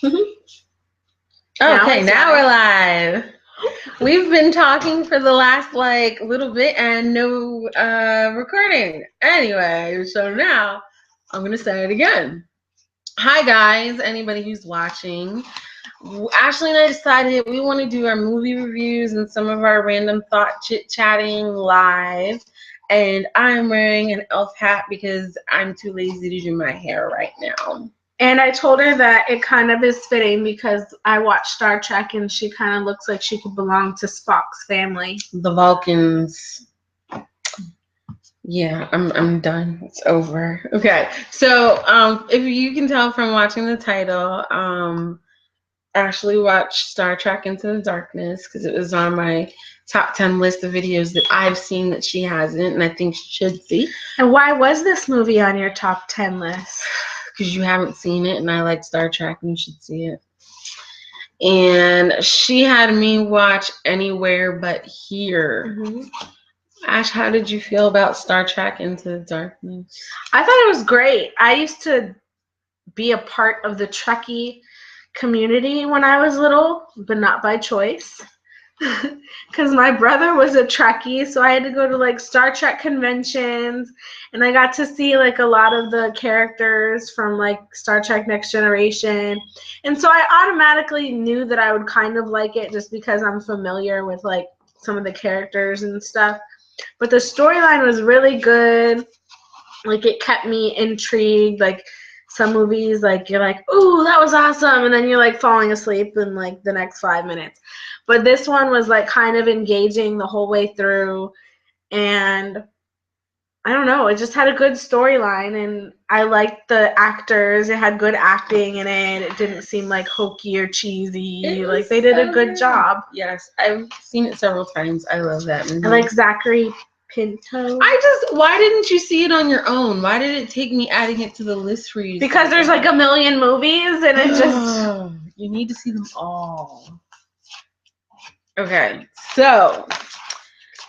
Okay, now we're live. We've been talking for the last little bit and no recording. Anyway, so now I'm gonna say it again. Hi guys, anybody who's watching. Ashley and I decided we want to do our movie reviews and some of our random thought chit-chatting live. And I'm wearing an elf hat because I'm too lazy to do my hair right now. And I told her that it kind of is fitting because I watch Star Trek and she kind of looks like she could belong to Spock's family. The Vulcans. Yeah, I'm done. It's over. Okay. So, if you can tell from watching the title, Ashley watched Star Trek Into the Darkness because it was on my top 10 list of videos that I've seen that she hasn't and I think she should see. And why was this movie on your top 10 list? Because you haven't seen it and I like Star Trek and you should see it. And she had me watch Anywhere But Here. Mm-hmm. Ash, how did you feel about Star Trek Into the Darkness? I thought it was great. I used to be a part of the Trekkie community when I was little, but not by choice. Because my brother was a Trekkie, so I had to go to Star Trek conventions, and I got to see a lot of the characters from Star Trek Next Generation, and so I automatically knew that I would kind of like it just because I'm familiar with some of the characters and stuff. But the storyline was really good. It kept me intrigued. Some movies, you're ooh, that was awesome, and then you're falling asleep in the next 5 minutes. But this one was kind of engaging the whole way through, and I don't know, it just had a good storyline, and I liked the actors. It had good acting in it. It didn't seem hokey or cheesy. They did a good job. Yes, I've seen it several times. I love that movie. I like Zachary Pinto. Why didn't you see it on your own? Why did it take me adding it to the list for you? Because there's a million movies and it just... You need to see them all. Okay, so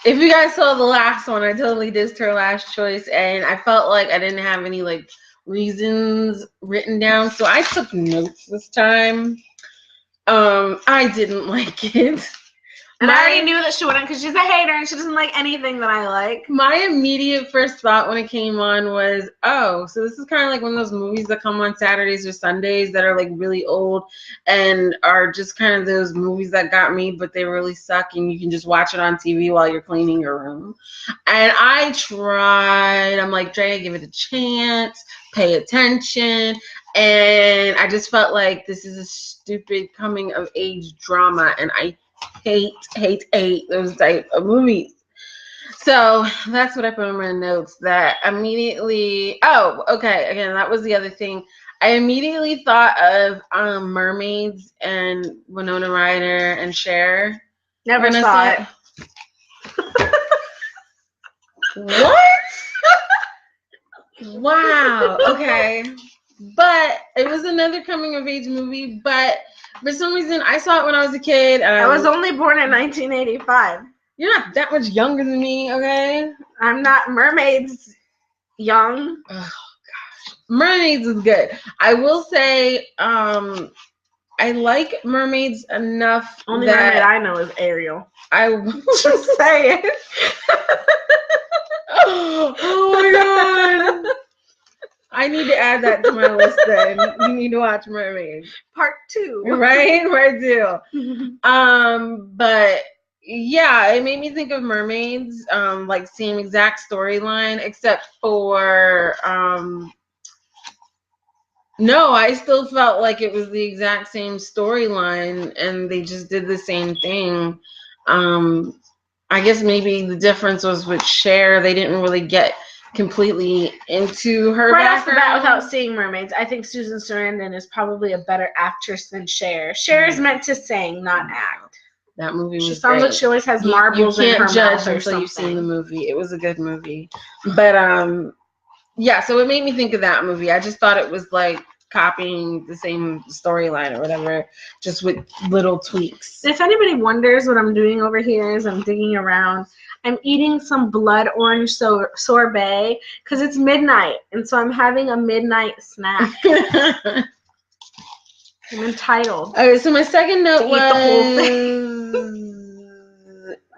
if you guys saw the last one, I totally dissed her last choice and I felt like I didn't have any reasons written down, so I took notes this time. I didn't like it. And I already knew that she wouldn't because she's a hater and she doesn't like anything that I like. My immediate first thought when it came on was, oh, so this is kind of like one of those movies that come on Saturdays or Sundays that are really old and are just kind of those movies that got me, but they really suck and you can just watch it on TV while you're cleaning your room. And I tried. I'm like, Drea, give it a chance, pay attention. And I just felt like this is a stupid coming of age drama and I hate those type of movies. So that's what I put in my notes. That immediately, again, that was the other thing. I immediately thought of Mermaids and Winona Ryder and Cher. Never saw it. What? Wow. Okay. But it was another coming of age movie, but for some reason I saw it when I was a kid. I was only born in 1985. You're not that much younger than me, okay? I'm not. Mermaids young. Oh gosh. Mermaids is good. I will say, I like Mermaids enough. Only mermaid I know is Ariel. I will just say it. Oh my god. I need to add that to my list then. You need to watch Mermaids. Part 2. Right? Part 2. But yeah, it made me think of Mermaids, same exact storyline, except for no, I still felt like it was the exact same storyline and they just did the same thing. I guess maybe the difference was with Cher, they didn't really get completely into her right background. Off the bat without seeing Mermaids. I think Susan Sarandon is probably a better actress than Cher. Cher is meant to sing, not act. That movie was She sounds like she always has marbles in her mouth or something. You can't judge until you've seen the movie. It was a good movie. But yeah, so it made me think of that movie. I just thought it was copying the same storyline or whatever, just with little tweaks. If anybody wonders what I'm doing over here is I'm digging around. I'm eating some blood orange sorbet because it's midnight, and so I'm having a midnight snack. I'm entitled. Okay, so my second note eat the whole was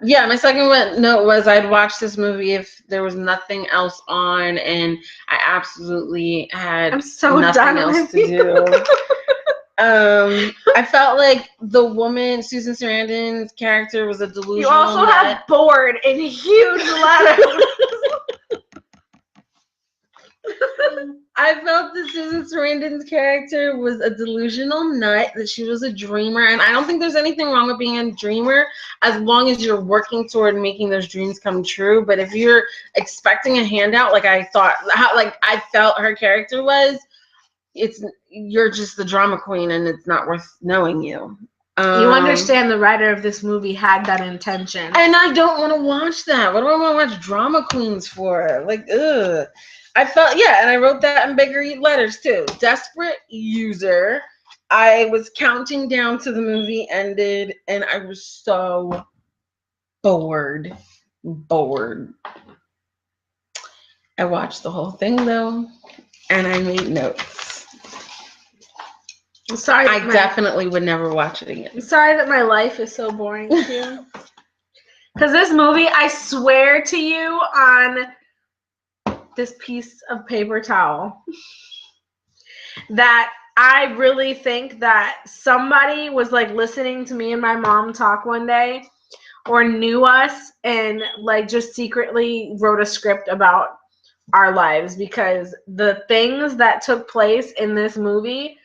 yeah, my second note was I'd watch this movie if there was nothing else on, and I absolutely had I'm so nothing done else with to you. do. I felt like the woman, Susan Sarandon's character, was a delusional You also nut. have bored in huge letters. I felt that Susan Sarandon's character was a delusional nut, that she was a dreamer, and I don't think there's anything wrong with being a dreamer as long as you're working toward making those dreams come true. But if you're expecting a handout, like I felt her character was, you're just the drama queen, and it's not worth knowing you. You understand the writer of this movie had that intention. And I don't want to watch that. What do I want to watch drama queens for? Like, ugh. I felt, yeah, and I wrote that in bigger letters too. Desperate user. I was counting down to the movie ended, and I was so bored. I watched the whole thing though, and I made notes. I'm sorry. I definitely would never watch it again. I'm sorry that my life is so boring to you. Because this movie, I swear to you on this piece of paper towel that I really think that somebody was like listening to me and my mom talk one day, or knew us and like just secretly wrote a script about our lives, because the things that took place in this movie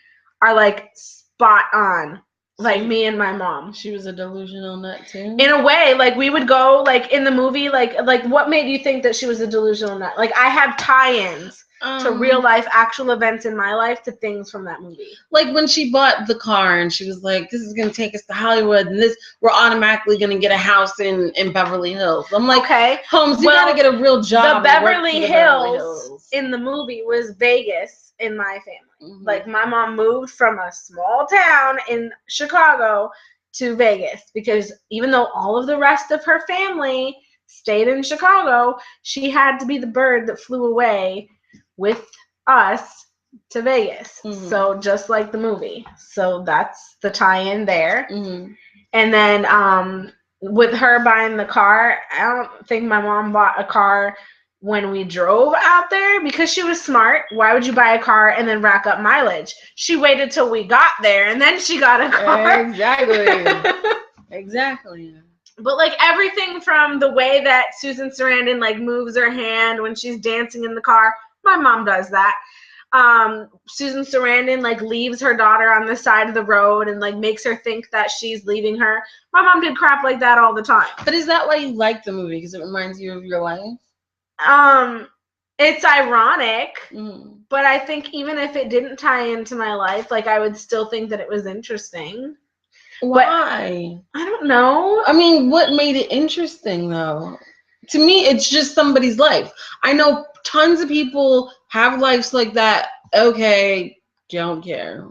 are like spot on. Like me and my mom. She was a delusional nut too? In a way, like we would go like in the movie, like what made you think that she was a delusional nut? Like I have tie-ins to real life actual events in my life to things from that movie. Like when she bought the car and she was like, this is going to take us to Hollywood, and we're automatically going to get a house in Beverly Hills. I'm like, okay, Holmes, you got to get a real job. The Beverly Hills in the movie was Vegas in my family. Mm-hmm. Like my mom moved from a small town in Chicago to Vegas because even though all of the rest of her family stayed in Chicago, she had to be the bird that flew away with us to Vegas. Mm-hmm. So just like the movie. So that's the tie-in there. Mm-hmm. And then with her buying the car, I don't think my mom bought a car when we drove out there because she was smart. Why would you buy a car and then rack up mileage? She waited till we got there and then she got a car. Exactly. Exactly. But like everything from the way that Susan Sarandon like moves her hand when she's dancing in the car, my mom does that. Susan Sarandon like leaves her daughter on the side of the road and like makes her think that she's leaving her. My mom did crap like that all the time. But is that why you like the movie? Because it reminds you of your life? It's ironic, but I think even if it didn't tie into my life, like I would still think that it was interesting. Why? But I don't know. I mean, what made it interesting though? To me, it's just somebody's life. I know tons of people have lives like that. Okay, don't care.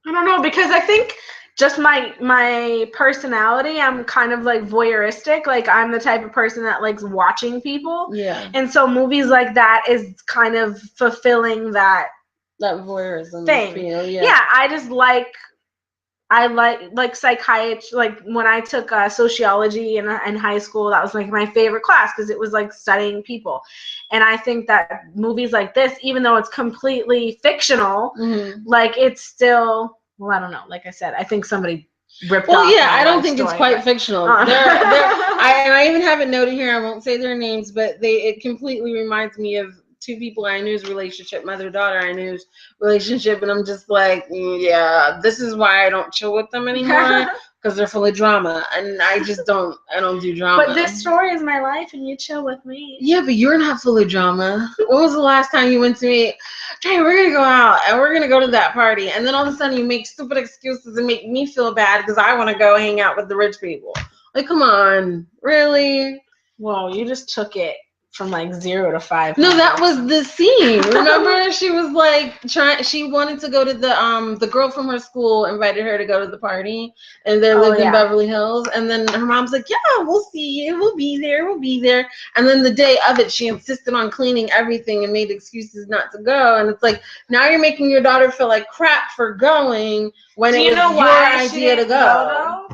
I don't know, because I think just my personality, I'm kind of like voyeuristic. Like I'm the type of person that likes watching people. Yeah. And so movies like that is kind of fulfilling that voyeurism thing. Feel, yeah. Yeah, I like psychiatry. Like when I took sociology in high school, that was like my favorite class because it was like studying people. And I think that movies like this, even though it's completely fictional, like it's still, well, I don't know. Like I said, I think somebody ripped off. Well, yeah, I don't think it's quite fictional. I even have it noted here. I won't say their names, but it completely reminds me of two people I knew's relationship, mother-daughter I knew's relationship, and I'm just like, yeah, this is why I don't chill with them anymore, because they're full of drama, and I don't do drama. But this story is my life, and you chill with me. Yeah, but you're not full of drama. When was the last time you went to me, Jay, we're gonna go out, and we're gonna go to that party, and then all of a sudden you make stupid excuses and make me feel bad because I want to go hang out with the rich people. Like, come on, really? Well, you just took it from like 0 to 5. No, that was the scene. Remember, she was like she wanted to go to the girl from her school invited her to go to the party, and they lived in Beverly Hills. And then her mom's like, "Yeah, we'll see you. We'll be there." And then the day of it, she insisted on cleaning everything and made excuses not to go. And it's like, now you're making your daughter feel like crap for going when it was your idea to go.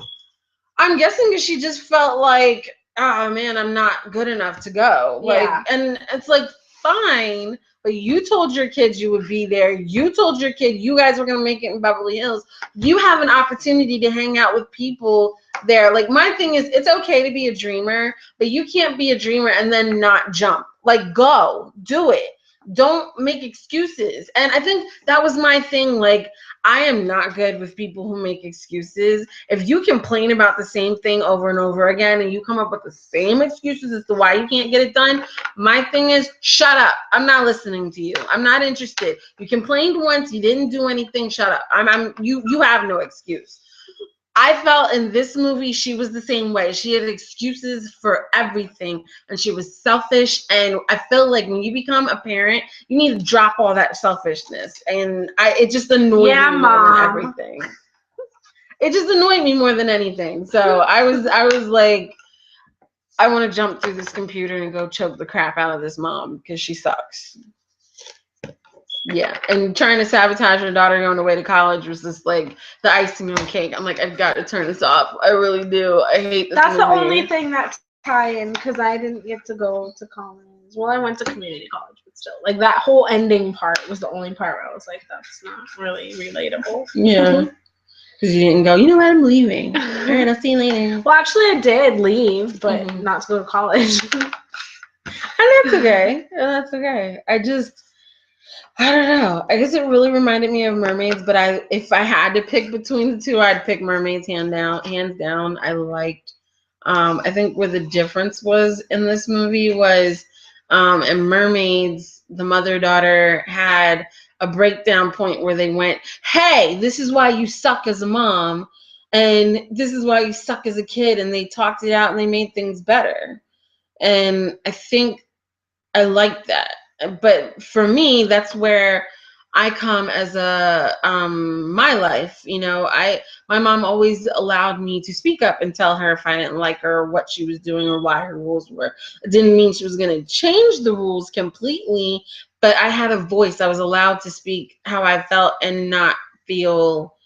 I'm guessing because she just felt like, oh man, I'm not good enough to go. Like, and it's like, fine, but you told your kids you would be there. You told your kid you guys were gonna make it in Beverly Hills. You have an opportunity to hang out with people there. Like, my thing is, it's okay to be a dreamer, but you can't be a dreamer and then not jump. Like, go, do it. Don't make excuses. And I think that was my thing. Like, I am not good with people who make excuses. If you complain about the same thing over and over again and you come up with the same excuses as to why you can't get it done, my thing is, shut up. I'm not listening to you. I'm not interested. You complained once, you didn't do anything, shut up. You have no excuse. I felt in this movie she was the same way. She had excuses for everything, and she was selfish. And I feel like when you become a parent, you need to drop all that selfishness. And it just annoyed me more than everything. It just annoyed me more than anything. So I was like, I want to jump through this computer and go choke the crap out of this mom because she sucks. Yeah, and trying to sabotage her daughter going away to college was just like the icing on the cake. I'm like, I've got to turn this off. I really do. I hate this movie. The only thing that tie in, because I didn't get to go to college. Well, I went to community college, but still, like, that whole ending part was the only part where I was like, that's not really relatable. Yeah, because you didn't go, you know what, I'm leaving. All right, I'll see you later. Well, actually, I did leave, but not to go to college. And that's okay. That's okay. I don't know. I guess it really reminded me of Mermaids, but if I had to pick between the two, I'd pick Mermaids hands down. I liked. I think where the difference was in this movie was, in Mermaids, the mother-daughter had a breakdown point where they went, "Hey, this is why you suck as a mom, and this is why you suck as a kid," and they talked it out and they made things better. And I think I liked that. But for me, that's where I come as my life, my mom always allowed me to speak up and tell her if I didn't like her or what she was doing or why her rules were. It didn't mean she was going to change the rules completely, but I had a voice. I was allowed to speak how I felt and not feel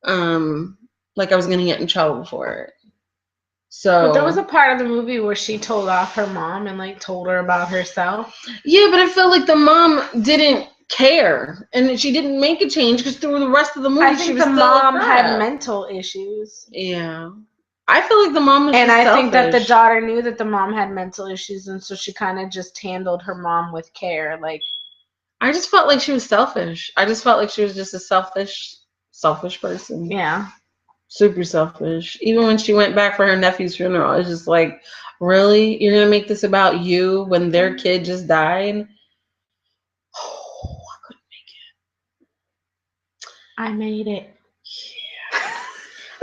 like I was going to get in trouble for it. So, but there was a part of the movie where she told off her mom and like told her about herself. Yeah, but I felt like the mom didn't care, and she didn't make a change because through the rest of the movie, I think the mom had mental issues. Yeah, I feel like the mom was. And I think that the daughter knew that the mom had mental issues, and so she kind of just handled her mom with care. Like, I just felt like she was selfish. I just felt like she was just a selfish person. Yeah. Super selfish. Even when she went back for her nephew's funeral, I was just like, really? You're going to make this about you when their kid just died? Oh, I couldn't make it. I made it. Yeah.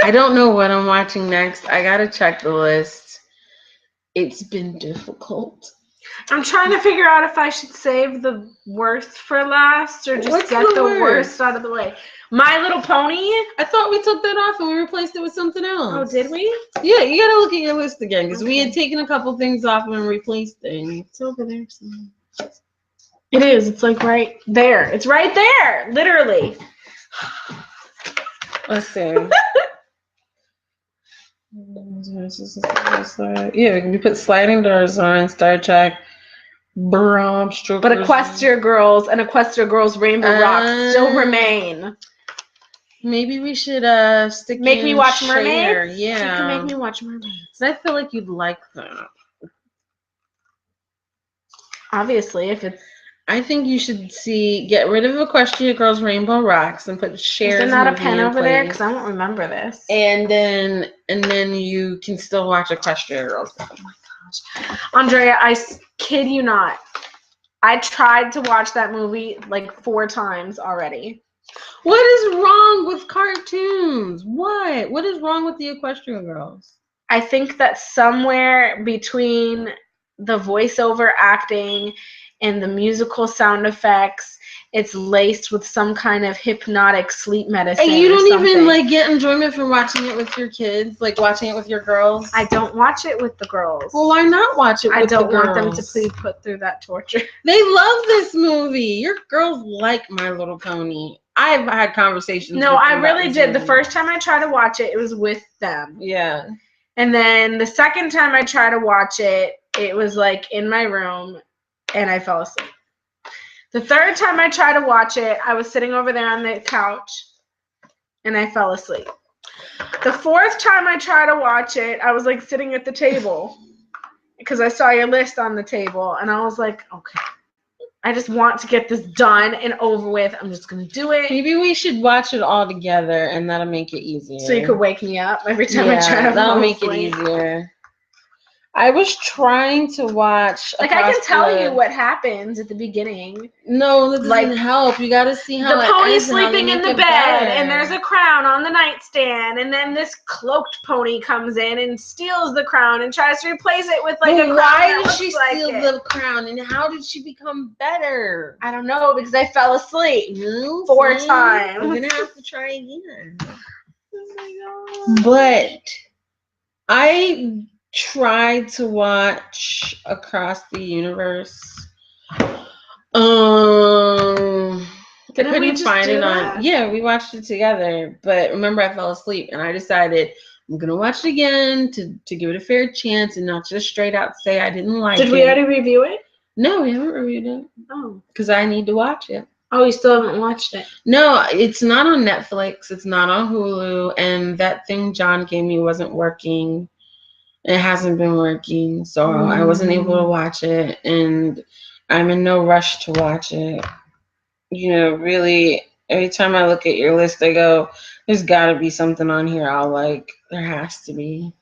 I don't know what I'm watching next. I got to check the list. It's been difficult. I'm trying to figure out if I should save the worst for last or just get the worst out of the way. My Little Pony. I thought we took that off and we replaced it with something else. Oh, did we? Yeah, you gotta look at your list again because we had taken a couple things off and replaced things. It's over there somewhere. It is. It's like right there. It's right there, literally. Let's see. Yeah, we put Sliding Doors on, Star Trek, But Equestria Girls and Equestria Girls Rainbow Rocks still remain. Maybe we should make me watch Mermaids. Yeah, you can make me watch Mermaids. I feel like you'd like that. Obviously, if it's. I think you should get rid of Equestria Girls Rainbow Rocks and put Cher's. Is there not a pen over there? Because I won't remember this. And then you can still watch Equestria Girls. Oh my gosh, Andrea, I kid you not. I tried to watch that movie like 4 times already. What is wrong with cartoons? What is wrong with the Equestria Girls? I think that somewhere between the voiceover acting and the musical sound effects. It's laced with some kind of hypnotic sleep medicine. And you don't even like get enjoyment from watching it with your kids, like watching it with your girls? I don't watch it with the girls. Well, why not watch it with the girls? I don't want them to be put through that torture. They love this movie. Your girls like My Little Pony. I've had conversations. No, I really did. The first time I tried to watch it, it was with them. Yeah. And then the second time I tried to watch it, it was like in my room and I fell asleep. The third time I tried to watch it, I was sitting over there on the couch and I fell asleep. The fourth time I tried to watch it, I was like sitting at the table because I saw your list on the table and I was like, okay, I just want to get this done and over with. I'm just going to do it. Maybe we should watch it all together and that'll make it easier. So you could wake me up every time I try to that'll make it easier. I was trying to watch. Like, I can tell you what happens at the beginning. No, that doesn't help. You got to see how the pony's sleeping in the bed, and there's a crown on the nightstand, and then this cloaked pony comes in and steals the crown and tries to replace it with like a crown. Why did she steal the crown, and how did she become better? I don't know, because I fell asleep 4 times. I'm gonna have to try again. Oh my god! But I tried to watch Across the Universe. I couldn't find it on. Yeah, we watched it together. But remember, I fell asleep, and I decided I'm gonna watch it again to give it a fair chance and not just straight out say I didn't like it. Did we already review it? No, we haven't reviewed it. Oh, because I need to watch it. Oh, you still haven't watched it? No, it's not on Netflix. It's not on Hulu, and that thing John gave me wasn't working. It hasn't been working, so I wasn't able to watch it, and I'm in no rush to watch it. You know, really, every time I look at your list, I go, there's got to be something on here I'll like. There has to be.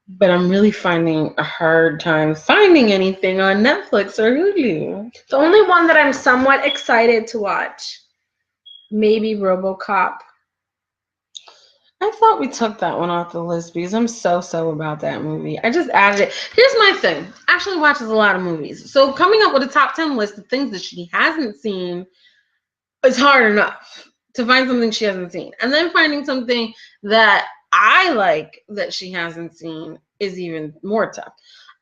But I'm really finding a hard time finding anything on Netflix or Hulu. The only one that I'm somewhat excited to watch, maybe RoboCop. I thought we took that one off the list because I'm so about that movie. I just added it. Here's my thing. Ashley watches a lot of movies. So coming up with a top 10 list of things that she hasn't seen is hard enough to find something she hasn't seen. And then finding something that I like that she hasn't seen is even more tough.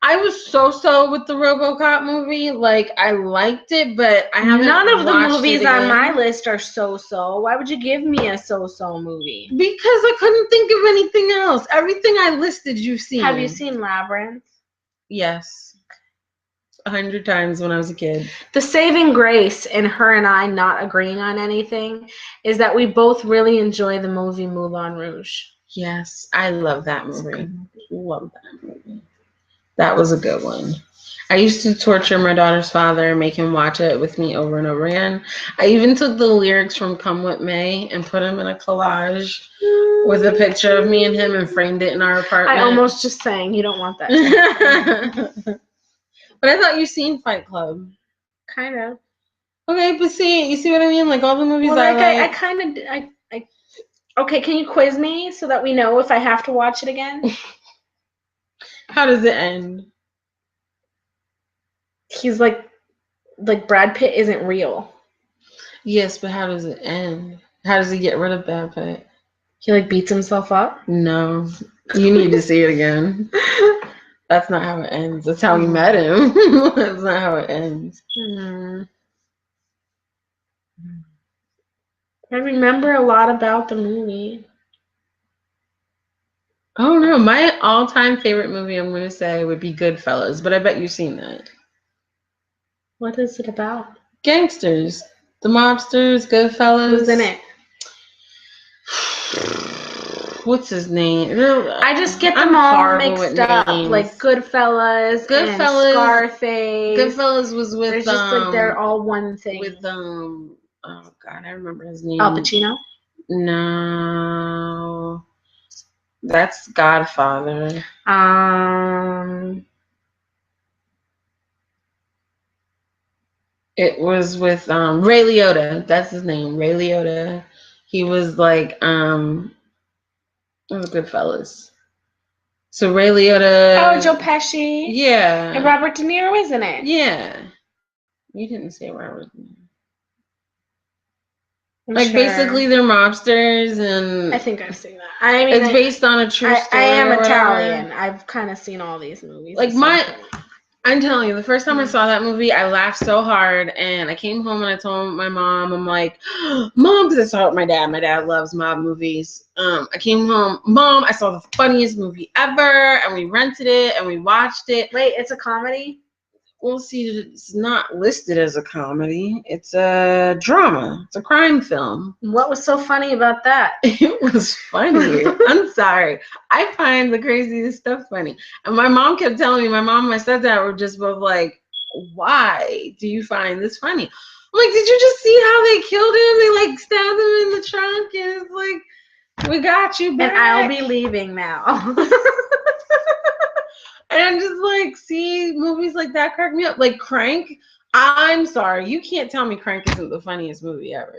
I was so with the RoboCop movie. Like, I liked it, but I haven't. None of the movies on my list are so. Why would you give me a so movie? Because I couldn't think of anything else. Everything I listed, you've seen. Have you seen Labyrinth? Yes. 100 times when I was a kid. The saving grace in her and I not agreeing on anything is that we both really enjoy the movie Moulin Rouge. Yes, I love that movie. Love that movie. That was a good one. I used to torture my daughter's father and make him watch it with me over and over again. I even took the lyrics from Come With May and put them in a collage with a picture of me and him and framed it in our apartment. I almost just sang, you don't want that. But I thought you'd seen Fight Club. Kind of. Okay, but you see what I mean? Like all the movies I like. Okay, can you quiz me so that we know if I have to watch it again? How does it end? He's like Brad Pitt isn't real. Yes, but how does it end? How does he get rid of Brad Pitt? He like beats himself up? No. You need to see it again. That's not how it ends. That's how we met him. That's not how it ends. I remember a lot about the movie. I don't know. My all-time favorite movie, I'm going to say, would be Goodfellas, but I bet you've seen that. What is it about? Gangsters. The mobsters, Goodfellas. Who's in it? What's his name? I just get them all mixed up. Like Goodfellas and Scarface. Goodfellas was with There's just like they're all one thing. With oh god, I remember his name. Al Pacino? No. That's Godfather. It was with Ray Liotta. That's his name, Ray Liotta. He was like it was Goodfellas. So Ray Liotta. Oh, Joe Pesci. Yeah. And Robert De Niro is in it. Yeah. You didn't say Robert De Niro. I'm Like sure. basically they're mobsters, and I think I've seen that. I mean, it's based on a true story. I am or whatever. Italian. I've kind of seen all these movies. Like I'm telling you, the first time I saw that movie, I laughed so hard, and I came home and I told my mom, I'm like, Mom, because I saw it with my dad. My dad loves mob movies. I came home, Mom, I saw the funniest movie ever, and we rented it and we watched it. Wait, it's a comedy? Well, see, it's not listed as a comedy. It's a drama. It's a crime film. What was so funny about that? It was funny. I'm sorry. I find the craziest stuff funny. And my mom kept telling me, my mom and my stepdad were just both like, why do you find this funny? I'm like, did you just see how they killed him? They like stabbed him in the trunk, and it's like, we got you back. And I'll be leaving now. And I'm just like, see, movies like that crack me up. Like Crank, I'm sorry, you can't tell me Crank isn't the funniest movie ever.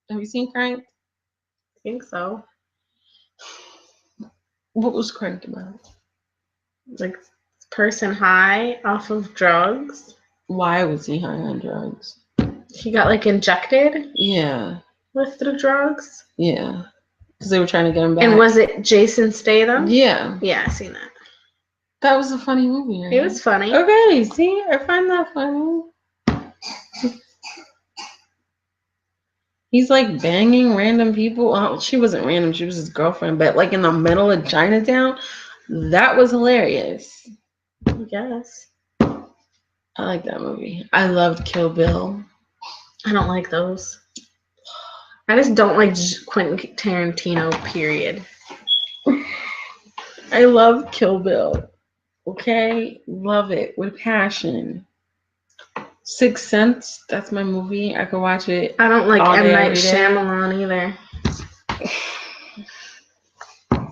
Have you seen Crank? I think so. What was Crank about? Like, person high off of drugs. Why was he high on drugs? He got like injected. Yeah. With the drugs. Yeah. Because they were trying to get him back. And was it Jason Statham? Yeah. Yeah, I seen that. That was a funny movie. Right? It was funny. Okay, see, I find that funny. He's like banging random people. Oh, she wasn't random, she was his girlfriend, but like in the middle of Chinatown, that was hilarious. I guess. I like that movie. I loved Kill Bill. I don't like those. I just don't like Quentin Tarantino, period. I love Kill Bill. Okay? Love it with passion. Sixth Sense, that's my movie. I could watch it. I don't like M. Night Shyamalan either.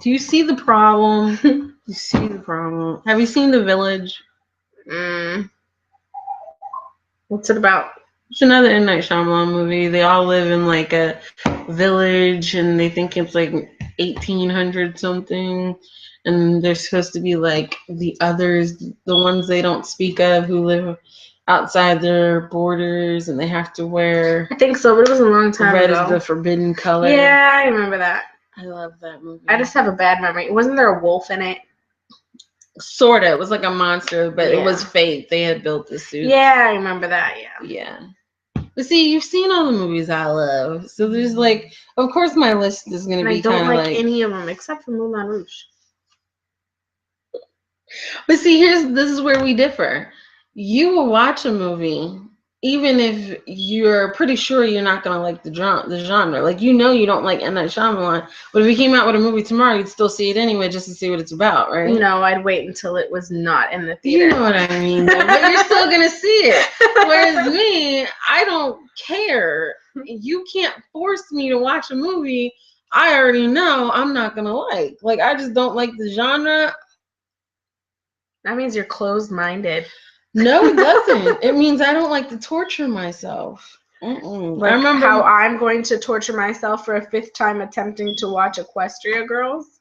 Do you see the problem? You see the problem. Have you seen The Village? What's it about? It's another M. Night Shyamalan movie. They all live in like a village, and they think it's like 1800 something, and they're supposed to be like the others, the ones they don't speak of, who live outside their borders, and they have to wear. I think so, but it was a long time red ago. Red is the forbidden color. Yeah, I remember that. I love that movie. I just have a bad memory. Wasn't there a wolf in it? Sorta. It was like a monster, but it was fake. They had built the suit. Yeah, I remember that. Yeah. Yeah. But see, you've seen all the movies I love, so there's like, of course, my list is gonna be kind of like. I don't like any of them except for Moulin Rouge. But see, this is where we differ. You will watch a movie even if you're pretty sure you're not gonna like the genre. Like, you know, you don't like M. Night Shyamalan, but if he came out with a movie tomorrow, you'd still see it anyway just to see what it's about, right? No, I'd wait until it was not in the theater. You know what I mean, though, but you're still gonna see it. Whereas me, I don't care. You can't force me to watch a movie I already know I'm not gonna like. Like, I just don't like the genre. That means you're closed-minded. No, it doesn't. It means I don't like to torture myself. Like, I remember how I'm going to torture myself for a 5th time attempting to watch Equestria Girls.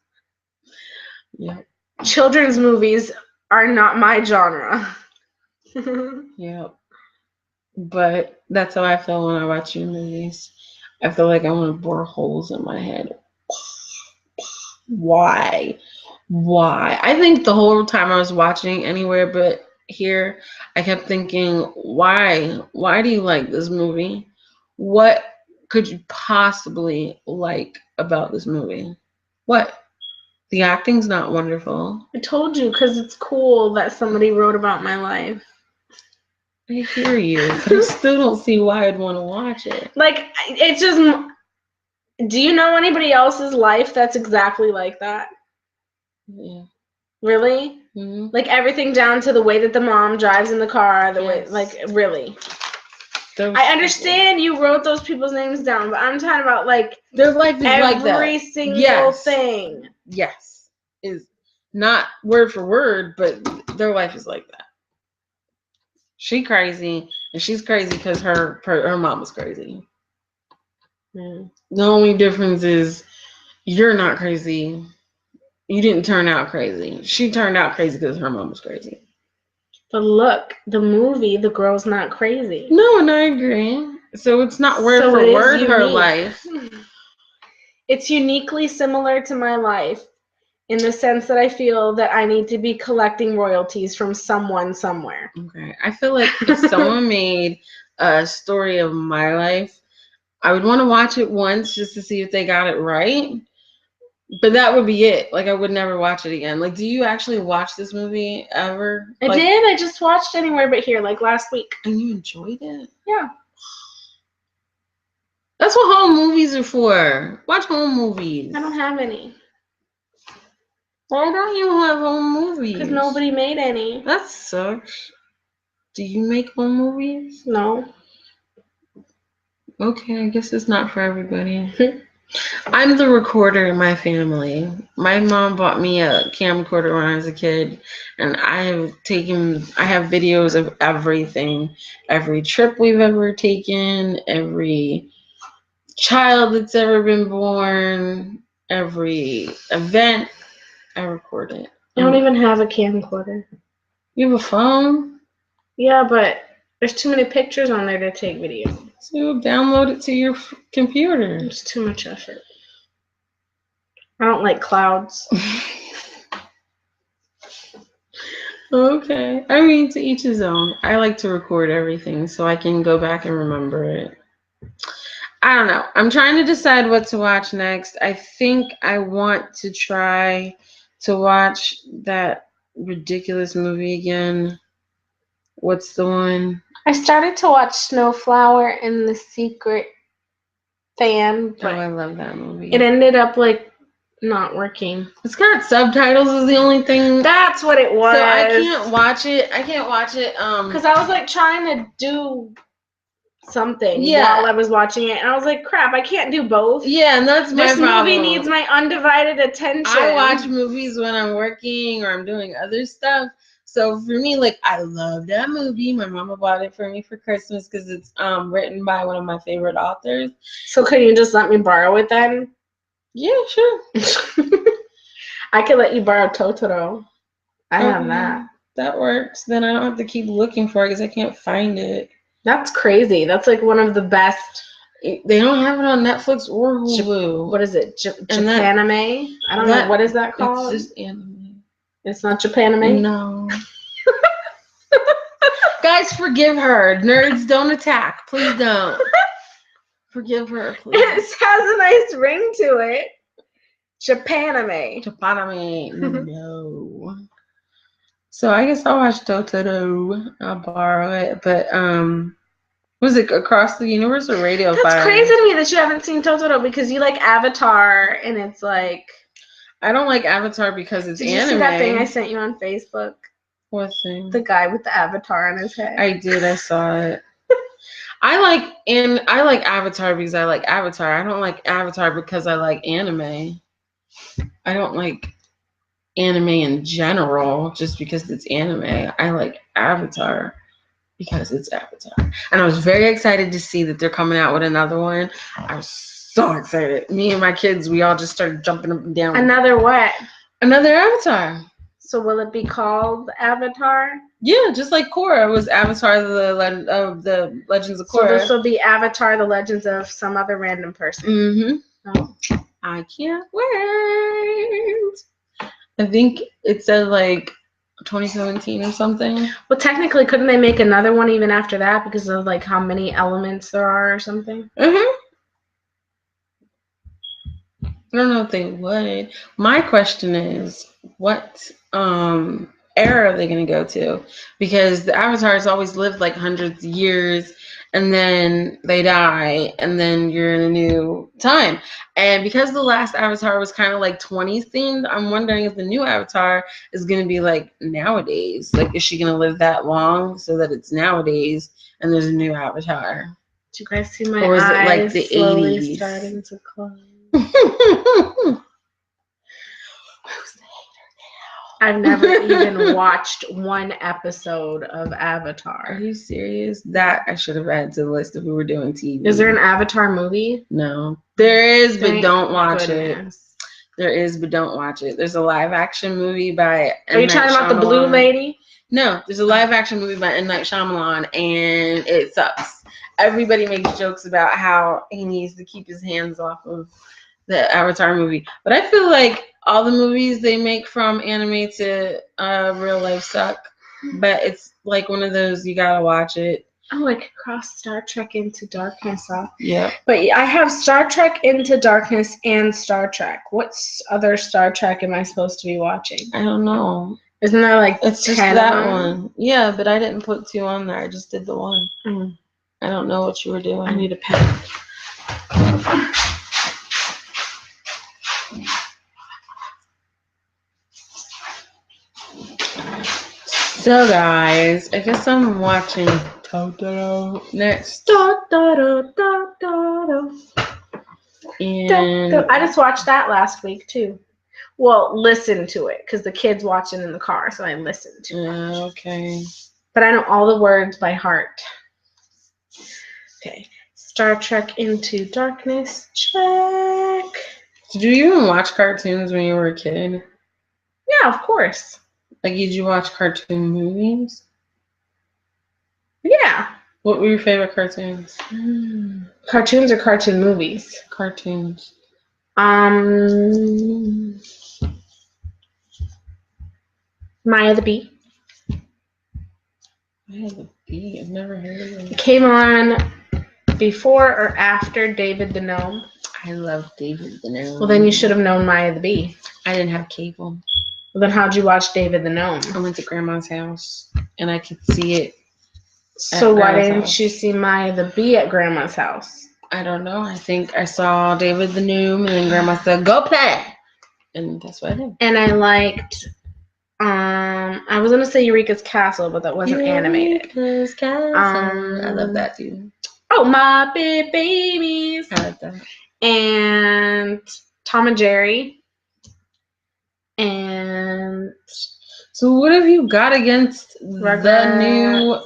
Yeah. Children's movies are not my genre. Yeah. But that's how I feel when I watch your movies. I feel like I want to bore holes in my head. Why? I think the whole time I was watching Anywhere But Here, I kept thinking, why? Why do you like this movie? What could you possibly like about this movie? What? The acting's not wonderful. I told you, because it's cool that somebody wrote about my life. I hear you, but I still don't see why I'd want to watch it. Like, it's just... Do you know anybody else's life that's exactly like that? Yeah. Really? Mm-hmm. Like, everything down to the way that the mom drives in the car, the way, like, really. I understand you wrote those people's names down, but I'm talking about, like, their life is like that. Every single thing. Yes. Is not word for word, but their life is like that. She crazy, and she's crazy because her mom was crazy. The only difference is you're not crazy. You didn't turn out crazy. She turned out crazy because her mom was crazy. But look, the movie, the girl's not crazy. No, and I agree. So it's not word for word her life. It's uniquely similar to my life in the sense that I feel that I need to be collecting royalties from someone somewhere. Okay. I feel like if someone made a story of my life, I would want to watch it once just to see if they got it right. But that would be it. Like, I would never watch it again. Like, do you actually watch this movie ever? I did. I just watched Anywhere But Here, like, last week. And you enjoyed it? Yeah. That's what home movies are for. Watch home movies. I don't have any. Why don't you have home movies? Because nobody made any. That sucks. Do you make home movies? No. Okay, I guess it's not for everybody. I'm the recorder in my family. My mom bought me a camcorder when I was a kid, and I have videos of everything. Every trip we've ever taken, every child that's ever been born, every event, I record it. I don't even have a camcorder. You have a phone? Yeah, but there's too many pictures on there to take video. So download it to your computer. It's too much effort. I don't like clouds. Okay. I mean, to each his own. I like to record everything so I can go back and remember it. I don't know. I'm trying to decide what to watch next. I think I want to try to watch that ridiculous movie again. What's the one? I started to watch Snowflower and the Secret Fan, but I love that movie. It ended up like not working. It's got subtitles is the only thing. That's what it was. So I can't watch it. Because I was like trying to do something while I was watching it, and I was like, crap, I can't do both. Yeah, and that's my problem. This movie needs my undivided attention. I watch movies when I'm working or I'm doing other stuff. So for me, like, I love that movie. My mama bought it for me for Christmas because it's written by one of my favorite authors. So can you just let me borrow it then? Yeah, sure. I could let you borrow Totoro. I have that. That works. Then I don't have to keep looking for it because I can't find it. That's crazy. That's like one of the best. They don't have it on Netflix or Hulu. What is it? Japanime? I don't know. What is that called? It's just anime. It's not Japanime? No. Guys, forgive her. Nerds, don't attack. Please don't. Forgive her, please. It has a nice ring to it. Japanime. Japanime. No. So I guess I'll watch Totoro. I'll borrow it. But was it Across the Universe or Radio Fire? That's crazy to me that you haven't seen Totoro because you like Avatar and it's like. I don't like Avatar because it's anime. Did you see that thing I sent you on Facebook? What thing? The guy with the avatar on his head. I did. I saw it. I like Avatar because I like Avatar. I don't like Avatar because I like anime. I don't like anime in general just because it's anime. I like Avatar because it's Avatar. And I was very excited to see that they're coming out with another one. I was so excited. Me and my kids, we all just started jumping up and down. Another what? Another Avatar. So will it be called Avatar? Yeah, just like Korra was Avatar the Legends of Korra. So this will be Avatar the Legends of some other random person. Mm-hmm. Oh. I can't wait. I think it said like 2017 or something. Well, technically, couldn't they make another one even after that because of like how many elements there are or something? Mm-hmm. I don't know if they would. My question is, what era are they going to go to? Because the Avatars always lived like hundreds of years, and then they die, and then you're in a new time. And because the last Avatar was kind of like 20s themed, I'm wondering if the new Avatar is going to be like nowadays. Like, is she going to live that long so that it's nowadays and there's a new Avatar? Do you guys see my or is eyes it like the slowly 80s? starting to close? Who's the hater now? I've never even watched one episode of Avatar. Are you serious? That I should have added to the list if we were doing TV. Is there an Avatar movie? No. There is, but don't watch it. There is, but don't watch it. There's a live action movie by Are you talking about the blue lady? No, there's a live action movie by M. Night Shyamalan, and it sucks. Everybody makes jokes about how he needs to keep his hands off of the Avatar movie. But I feel like all the movies they make from anime to real life suck. But it's like one of those, you gotta watch it. Oh, like cross Star Trek Into Darkness off. Yeah. But I have Star Trek Into Darkness and Star Trek. What other Star Trek am I supposed to be watching? I don't know. Isn't there like it's just that one? Yeah, but I didn't put 2 on there. I just did the one. I don't know what you were doing. I need a pen. So guys, I guess I'm watching Totoro next. And I just watched that last week too. Well, listened to it because the kids watching in the car, so I listened to it. Okay. But I know all the words by heart. Okay. Star Trek Into Darkness, check. Did you even watch cartoons when you were a kid? Yeah, of course. Like, did you watch cartoon movies? Yeah. What were your favorite cartoons? Cartoons or cartoon movies? Cartoons. Maya the Bee. Maya the Bee? I've never heard of it. It came on before or after David the Gnome. I love David the Gnome. Well, then you should have known Maya the Bee. I didn't have cable. Well, then how'd you watch David the Gnome? I went to Grandma's house, and I could see it. So why didn't you see Maya the Bee at Grandma's house? I don't know. I think I saw David the Gnome, and then Grandma said, "Go play," and that's what I did. And I liked. I was gonna say Eureka's Castle, but that wasn't animated. Eureka's Castle. I love that too. Oh, my big babies. I like that. And Tom and Jerry. And so, what have you got against the new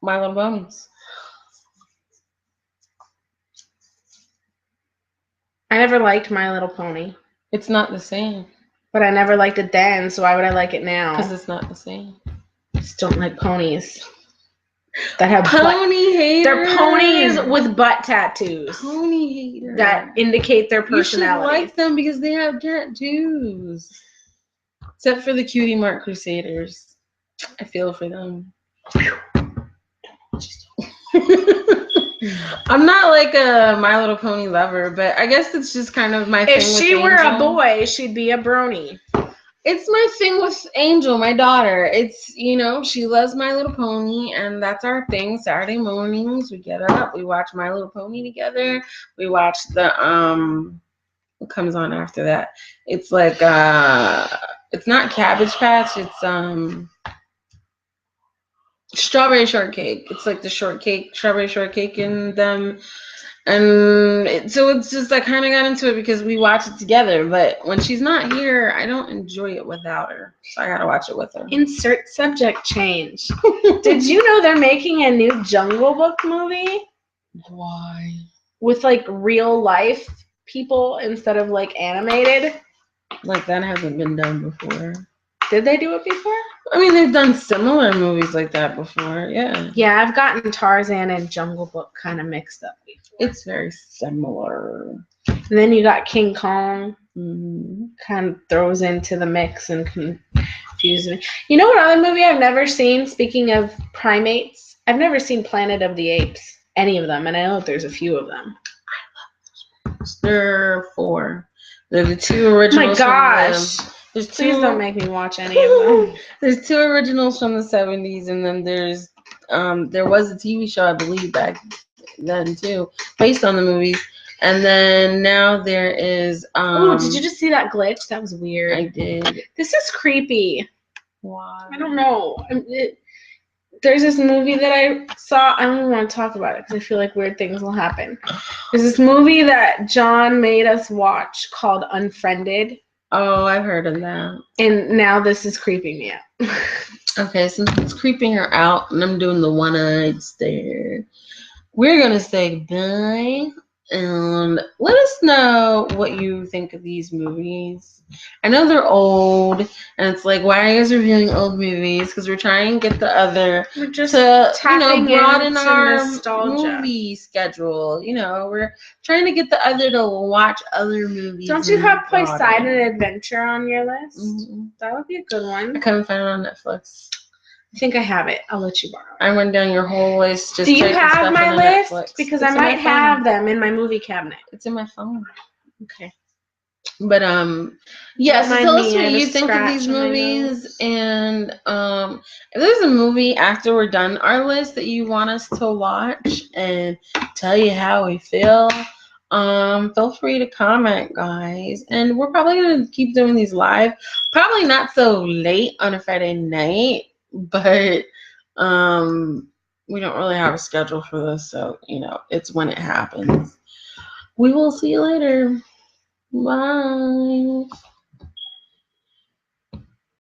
My Little Ponies? I never liked My Little Pony. It's not the same. But I never liked it then, so why would I like it now? Because it's not the same. I just don't like ponies. That have pony haters. They're ponies with butt tattoos. Pony haters. That indicate their personality. You should like them because they have tattoos. Except for the Cutie Mark Crusaders. I feel for them. I'm not like a My Little Pony lover, but I guess it's just kind of my thing. If she were a boy, she'd be a brony. It's my thing with Angel, my daughter. It's, you know, she loves My Little Pony, and that's our thing. Saturday mornings, we get up, we watch My Little Pony together. We watch the, what comes on after that? It's like, it's not Cabbage Patch, it's, Strawberry Shortcake. It's like the shortcake, Strawberry Shortcake in them. And so it's just, I kind of got into it because we watch it together. But when she's not here, I don't enjoy it without her. So I got to watch it with her. Insert subject change. Did you know they're making a new Jungle Book movie? Why? With like real life people instead of like animated? Like that hasn't been done before. Did they do it before? I mean, they've done similar movies like that before, yeah. Yeah, I've gotten Tarzan and Jungle Book kind of mixed up before. It's very similar. And then you got King Kong. Mm-hmm. Kind of throws into the mix and confuses me. You know what other movie I've never seen? Speaking of primates, I've never seen Planet of the Apes. Any of them, and I know that there's a few of them. I love those. There are 4. They're the 2 originals. Oh my gosh. Please don't make me watch any of them. There's 2 originals from the 70s, and then there's there was a TV show, I believe, back then too, based on the movies. And then now there is oh, did you just see that glitch? That was weird. I did. This is creepy. Why? I don't know. There's this movie that I saw. I don't even want to talk about it because I feel like weird things will happen. There's this movie that John made us watch called Unfriended. Oh, I've heard of that. And now this is creeping me out. Okay, since it's creeping her out and I'm doing the one-eyed stare, we're going to say bye. And let us know what you think of these movies. I know they're old, and it's like, why are you guys reviewing old movies? Because we're trying to get the other We're just to, tapping broaden into our nostalgia. movie schedule. We're trying to get the other to watch other movies. Don't you have Poseidon Adventure on your list? Mm-hmm. That would be a good one. I couldn't find it on Netflix. I think I have it. I'll let you borrow it. I went down your whole list. Just do you have my list? Netflix. Because I might have them in my movie cabinet. It's in my phone. Okay. But yeah, so tell us what you think of these on my movies, nose. and if there's a movie after we're done our list that you want us to watch and tell you how we feel, feel free to comment, guys. And we're probably gonna keep doing these live, probably not so late on a Friday night, but we don't really have a schedule for this, so it's when it happens. We will see you later. Bye.